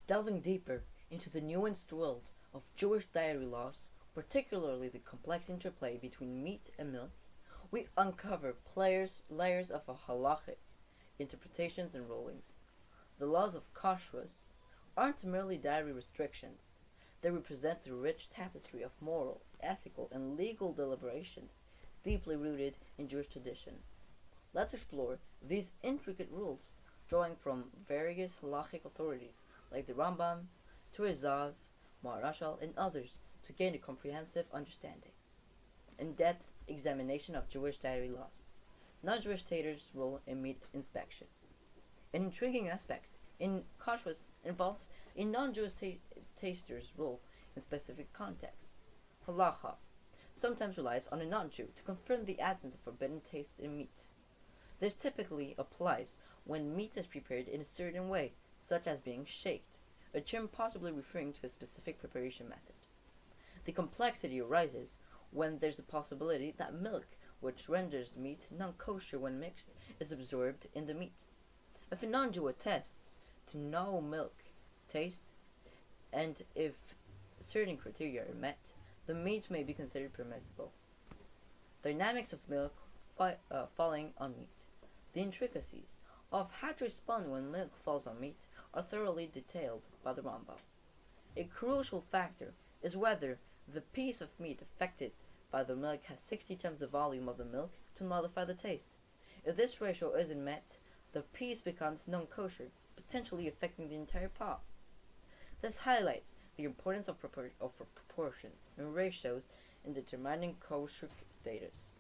Delving deeper into the nuanced world of Jewish dietary laws, particularly the complex interplay between meat and milk, we uncover layers of halachic interpretations and rulings. The laws of Kashrut aren't merely dietary restrictions. They represent a rich tapestry of moral, ethical, and legal deliberations deeply rooted in Jewish tradition. Let's explore these intricate rules, drawing from various halachic authorities like the Rambam, Turezav, Maharashal, and others to gain a comprehensive understanding. In-depth examination of Jewish dietary laws. Non-Jewish taters' role in meat inspection. An intriguing aspect in Kashrut involves a non-Jewish taster's role in specific contexts. Halacha sometimes relies on a non-Jew to confirm the absence of forbidden tastes in meat. This typically applies when meat is prepared in a certain way, such as being shaked, a term possibly referring to a specific preparation method. The complexity arises when there's a possibility that milk, which renders the meat non-kosher when mixed, is absorbed in the meat. If a non-Jew attests to no milk taste, and if certain criteria are met, the meat may be considered permissible. Dynamics of milk falling on meat. The intricacies of how to respond when milk falls on meat are thoroughly detailed by the Rambam. A crucial factor is whether the piece of meat affected by the milk has 60 times the volume of the milk to nullify the taste. If this ratio isn't met, the piece becomes non-kosher, potentially affecting the entire pot. This highlights the importance of proportions and ratios in determining kosher status.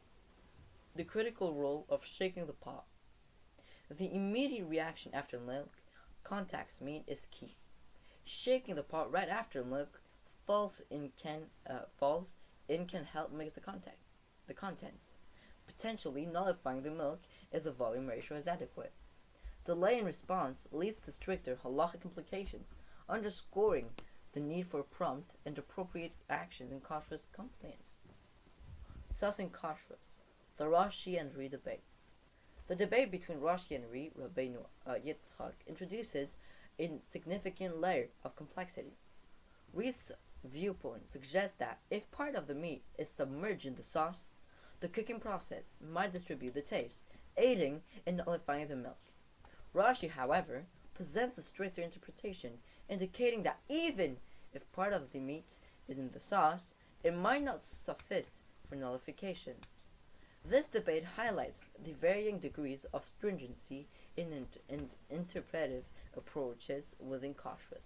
The critical role of shaking the pot. The immediate reaction after milk contacts meat is key. Shaking the pot right after milk falls in can help mix the contents, potentially nullifying the milk if the volume ratio is adequate. Delay in response leads to stricter halachic implications, underscoring the need for prompt and appropriate actions in Kashrut compliance. Sussing Kashrut, the Rashi and Ri debate. The debate between Rashi and Ri, Rabbeinu Yitzchak, introduces a significant layer of complexity. Ri's viewpoint suggests that if part of the meat is submerged in the sauce, the cooking process might distribute the taste, aiding in nullifying the milk. Rashi, however, presents a stricter interpretation, indicating that even if part of the meat is in the sauce, it might not suffice for nullification. This debate highlights the varying degrees of stringency in interpretive approaches within Kashrut.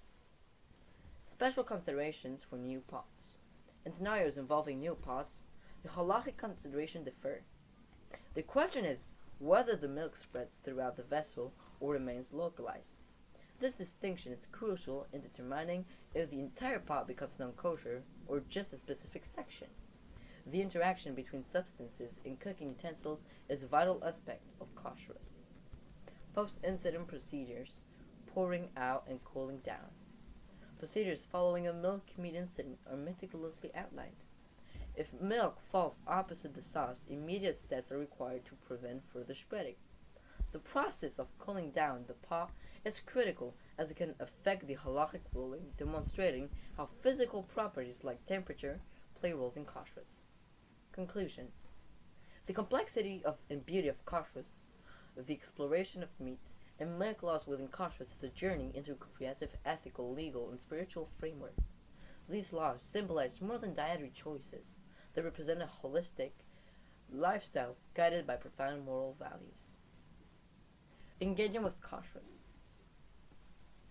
Special considerations for new pots. In scenarios involving new pots, the halachic considerations differ. The question is whether the milk spreads throughout the vessel or remains localized. This distinction is crucial in determining if the entire pot becomes non-kosher or just a specific section. The interaction between substances in cooking utensils is a vital aspect of Kashrut. Post-incident procedures, pouring out and cooling down. Procedures following a milk-meat incident are meticulously outlined. If milk falls opposite the sauce, immediate steps are required to prevent further spreading. The process of cooling down the pot is critical as it can affect the halachic ruling, demonstrating how physical properties like temperature play roles in Kashrut. Conclusion. The complexity and beauty of Kashrut, the exploration of meat, and milk laws within Kashrut is a journey into a comprehensive ethical, legal, and spiritual framework. These laws symbolize more than dietary choices. They represent a holistic lifestyle guided by profound moral values. Engaging with Kashrut.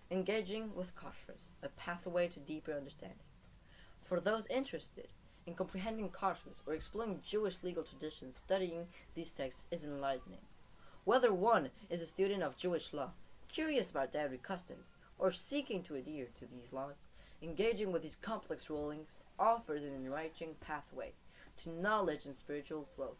Engaging with Kashrut, a pathway to deeper understanding. For those interested in comprehending Kashrut or exploring Jewish legal traditions, studying these texts is enlightening. Whether one is a student of Jewish law, curious about dietary customs, or seeking to adhere to these laws, engaging with these complex rulings offers an enriching pathway to knowledge and spiritual growth.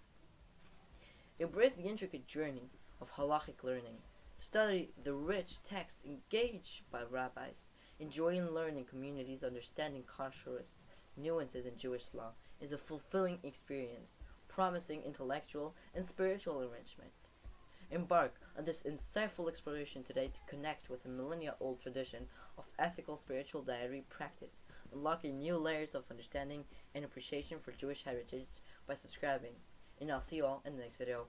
Embrace the intricate journey of halachic learning. Study the rich texts engaged by rabbis. Enjoying learning communities, understanding Kashrut's nuances in Jewish law is a fulfilling experience, promising intellectual and spiritual enrichment. Embark on this insightful exploration today to connect with a millennia-old tradition of ethical spiritual diary practice, unlocking new layers of understanding and appreciation for Jewish heritage by subscribing. And I'll see you all in the next video.